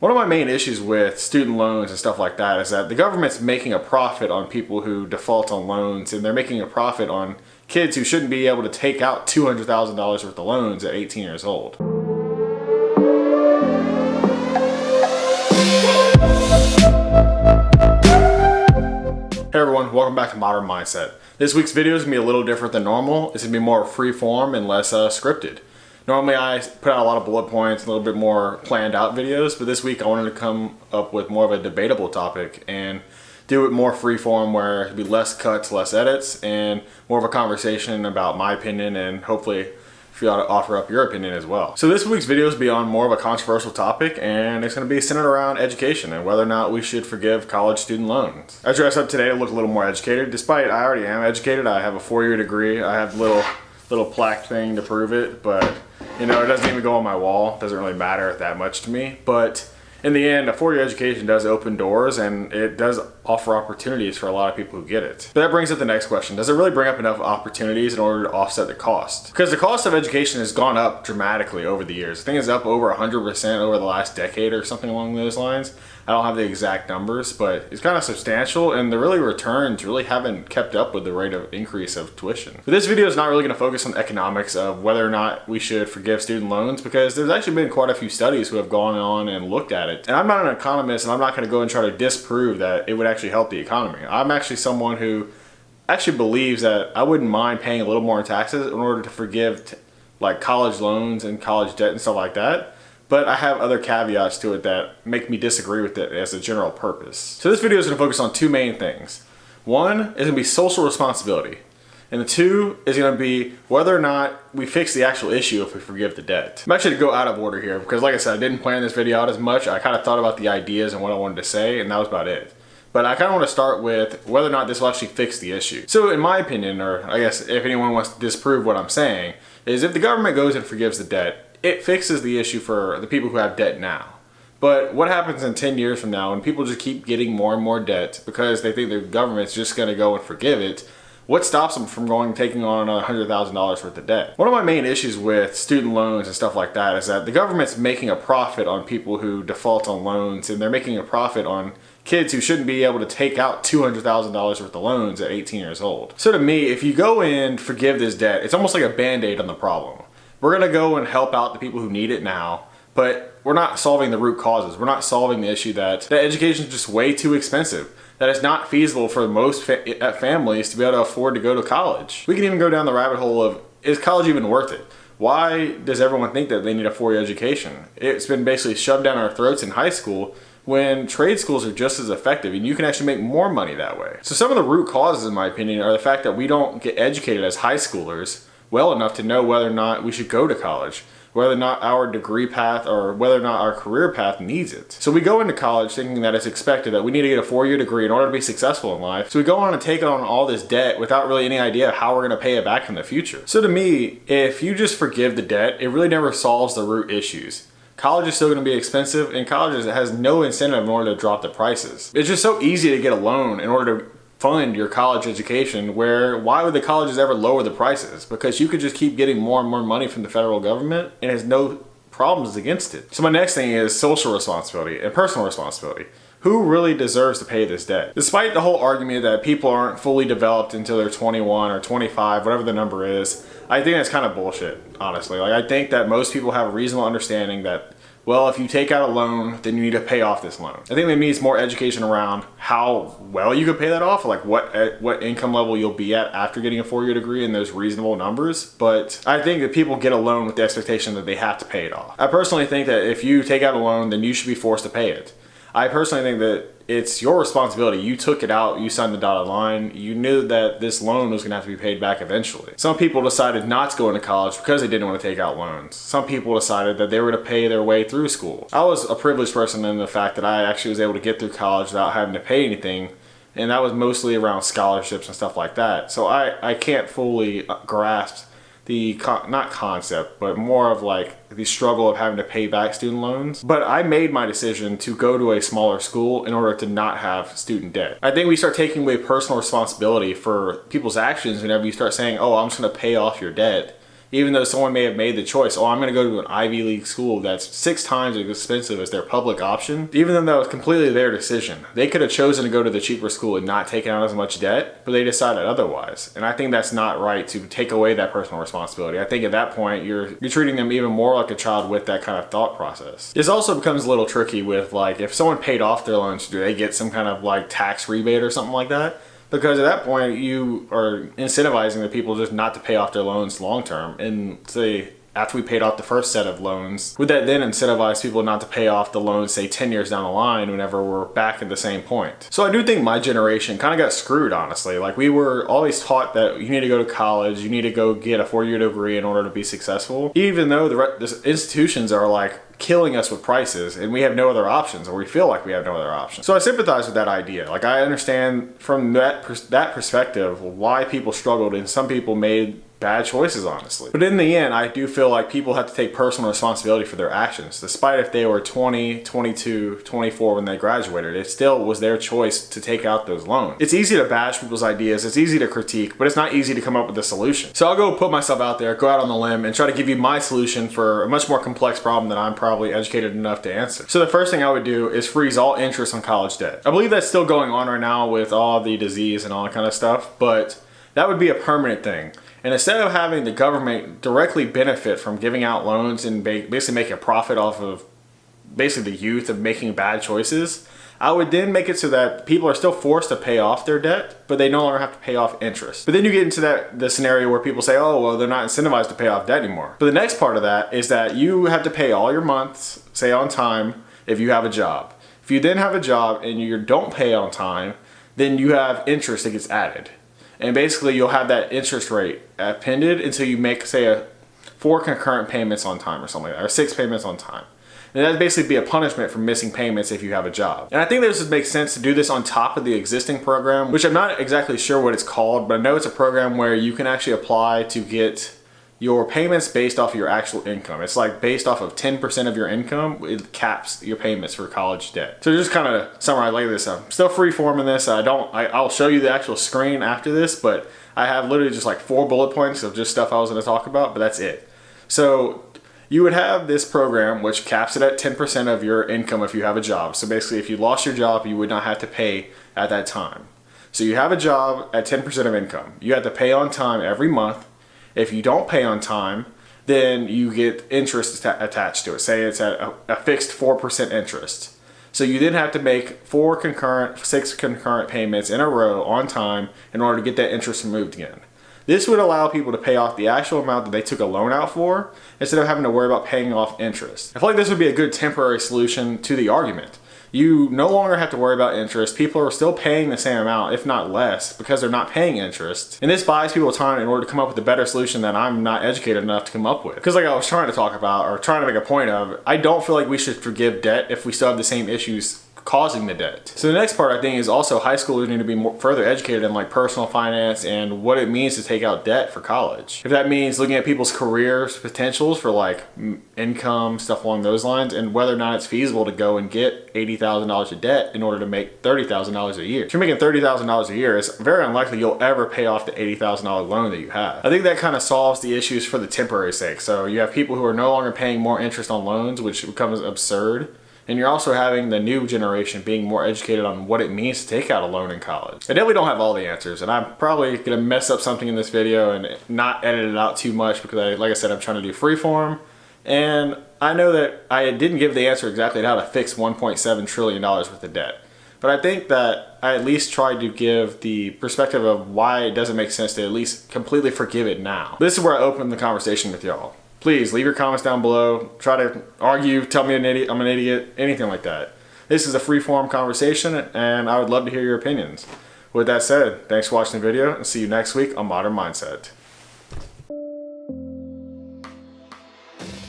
One of my main issues with student loans and stuff like that is that the government's making a profit on people who default on loans, and they're making a profit on kids who shouldn't be able to take out $200,000 worth of loans at 18 years old. Hey everyone, welcome back to Modern Mindset. This week's video is going to be a little different than normal. It's going to be more free form and less scripted. Normally I put out a lot of bullet points, a little bit more planned out videos, but this week I wanted to come up with more of a debatable topic and do it more free form where it'd be less cuts, less edits, and more of a conversation about my opinion and hopefully for you all to offer up your opinion as well. So this week's video is beyond more of a controversial topic, and it's going to be centered around education and whether or not we should forgive college student loans. I dressed up today to look a little more educated, despite I already am educated. I have a 4-year degree. I have a little plaque thing to prove it, but you know, it doesn't even go on my wall. It doesn't really matter that much to me. But in the end, a 4-year education does open doors, and it does offer opportunities for a lot of people who get it. But that brings up the next question. Does it really bring up enough opportunities in order to offset the cost? Because the cost of education has gone up dramatically over the years. I think it's up over 100% over the last decade or something along those lines. I don't have the exact numbers, but it's kind of substantial, and the returns really haven't kept up with the rate of increase of tuition. But this video is not really going to focus on economics of whether or not we should forgive student loans, because there's actually been quite a few studies who have gone on and looked at it. And I'm not an economist, and I'm not going to go and try to disprove that it would actually help the economy. I'm actually someone who actually believes that I wouldn't mind paying a little more in taxes in order to forgive like college loans and college debt and stuff like that. But I have other caveats to it that make me disagree with it as a general purpose. So this video is going to focus on two main things. One is going to be social responsibility. And the two is going to be whether or not we fix the actual issue if we forgive the debt. I'm actually going to go out of order here because, like I said, I didn't plan this video out as much. I kind of thought about the ideas and what I wanted to say, and that was about it. But I kind of want to start with whether or not this will actually fix the issue. So in my opinion, or I guess if anyone wants to disprove what I'm saying, is if the government goes and forgives the debt, it fixes the issue for the people who have debt now. But what happens in 10 years from now when people just keep getting more and more debt because they think the government's just going to go and forgive it? What stops them from going and taking on another $100,000 worth of debt? One of my main issues with student loans and stuff like that is that the government's making a profit on people who default on loans, and they're making a profit on kids who shouldn't be able to take out $200,000 worth of loans at 18 years old. So to me, if you go and forgive this debt, it's almost like a band-aid on the problem. We're going to go and help out the people who need it now, but we're not solving the root causes. We're not solving the issue that education is just way too expensive, that it's not feasible for most families to be able to afford to go to college. We can even go down the rabbit hole of, is college even worth it? Why does everyone think that they need a 4-year education? It's been basically shoved down our throats in high school when trade schools are just as effective, and you can actually make more money that way. So some of the root causes, in my opinion, are the fact that we don't get educated as high schoolers well enough to know whether or not we should go to college, whether or not our degree path or whether or not our career path needs it. So we go into college thinking that it's expected that we need to get a 4-year degree in order to be successful in life. So we go on and take on all this debt without really any idea of how we're going to pay it back in the future. So to me, if you just forgive the debt, it really never solves the root issues. College is still going to be expensive, and college has no incentive in order to drop the prices. It's just so easy to get a loan in order to fund your college education, why would the colleges ever lower the prices? Because you could just keep getting more and more money from the federal government and has no problems against it. So my next thing is social responsibility and personal responsibility. Who really deserves to pay this debt? Despite the whole argument that people aren't fully developed until they're 21 or 25, whatever the number is, I think that's kind of bullshit, honestly. Like, I think that most people have a reasonable understanding that, well, if you take out a loan, then you need to pay off this loan. I think that needs more education around how well you could pay that off, like what income level you'll be at after getting a 4-year degree in those reasonable numbers. But I think that people get a loan with the expectation that they have to pay it off. I personally think that if you take out a loan, then you should be forced to pay it. I personally think that it's your responsibility. You took it out, you signed the dotted line, you knew that this loan was going to have to be paid back eventually. Some people decided not to go into college because they didn't want to take out loans. Some people decided that they were going to pay their way through school. I was a privileged person in the fact that I actually was able to get through college without having to pay anything, and that was mostly around scholarships and stuff like that. So I can't fully grasp the, not concept, but more of like the struggle of having to pay back student loans. But I made my decision to go to a smaller school in order to not have student debt. I think we start taking away personal responsibility for people's actions whenever you start saying, oh, I'm just gonna pay off your debt. Even though someone may have made the choice, oh, I'm going to go to an Ivy League school that's 6 times as expensive as their public option, even though that was completely their decision. They could have chosen to go to the cheaper school and not taken out as much debt, but they decided otherwise. And I think that's not right to take away that personal responsibility. I think at that point, you're treating them even more like a child with that kind of thought process. This also becomes a little tricky with, like, if someone paid off their loans, do they get some kind of like tax rebate or something like that? Because at that point, you are incentivizing the people just not to pay off their loans long term. And say, after we paid off the first set of loans, would that then incentivize people not to pay off the loans, say 10 years down the line, whenever we're back at the same point? So I do think my generation kind of got screwed, honestly. Like, we were always taught that you need to go to college, you need to go get a 4-year degree in order to be successful, even though the institutions are like killing us with prices and we have no other options, or we feel like we have no other options. So I sympathize with that idea. Like, I understand from that perspective why people struggled and some people made bad choices, honestly. But in the end, I do feel like people have to take personal responsibility for their actions. Despite if they were 20, 22, 24 when they graduated, it still was their choice to take out those loans. It's easy to bash people's ideas, it's easy to critique, but it's not easy to come up with a solution. So I'll go put myself out there, go out on the limb, and try to give you my solution for a much more complex problem that I'm probably educated enough to answer. So the first thing I would do is freeze all interest on college debt. I believe that's still going on right now with all the disease and all that kind of stuff, but that would be a permanent thing. And instead of having the government directly benefit from giving out loans and basically make a profit off of basically the youth of making bad choices, I would then make it so that people are still forced to pay off their debt, but they no longer have to pay off interest. But then you get into the scenario where people say, oh, well, they're not incentivized to pay off debt anymore. But the next part of that is that you have to pay all your months, say on time, if you have a job. If you then have a job and you don't pay on time, then you have interest that gets added. And basically you'll have that interest rate appended until you make, say, 4 concurrent payments on time or something like that, or 6 payments on time. And that'd basically be a punishment for missing payments if you have a job. And I think this would make sense to do this on top of the existing program, which I'm not exactly sure what it's called, but I know it's a program where you can actually apply to get your payments based off of your actual income. It's like based off of 10% of your income, it caps your payments for college debt. So just kind of summarize like this. I'm still free forming this. I'll show you the actual screen after this, but I have literally just like 4 bullet points of just stuff I was gonna talk about, but that's it. So you would have this program which caps it at 10% of your income if you have a job. So basically if you lost your job, you would not have to pay at that time. So you have a job at 10% of income. You have to pay on time every month. If you don't pay on time, then you get interest attached to it. Say it's at a fixed 4% interest. So you then have to make 6 concurrent payments in a row on time in order to get that interest removed again. This would allow people to pay off the actual amount that they took a loan out for instead of having to worry about paying off interest. I feel like this would be a good temporary solution to the argument. You no longer have to worry about interest. People are still paying the same amount, if not less, because they're not paying interest. And this buys people time in order to come up with a better solution that I'm not educated enough to come up with. Because like I was trying to talk about, or trying to make a point of, I don't feel like we should forgive debt if we still have the same issues causing the debt. So the next part I think is also high schoolers need to be further educated in like personal finance and what it means to take out debt for college. If that means looking at people's careers potentials for like income, stuff along those lines, and whether or not it's feasible to go and get $80,000 of debt in order to make $30,000 a year. If you're making $30,000 a year, it's very unlikely you'll ever pay off the $80,000 loan that you have. I think that kind of solves the issues for the temporary sake. So you have people who are no longer paying more interest on loans, which becomes absurd. And you're also having the new generation being more educated on what it means to take out a loan in college. I definitely don't have all the answers, and I'm probably gonna mess up something in this video and not edit it out too much because like I said, I'm trying to do freeform. And I know that I didn't give the answer exactly to how to fix $1.7 trillion worth of debt. But I think that I at least tried to give the perspective of why it doesn't make sense to at least completely forgive it now. This is where I open the conversation with y'all. Please leave your comments down below. Try to argue, tell me I'm an idiot, anything like that. This is a free-form conversation, and I would love to hear your opinions. With that said, thanks for watching the video, and see you next week on Modern Mindset.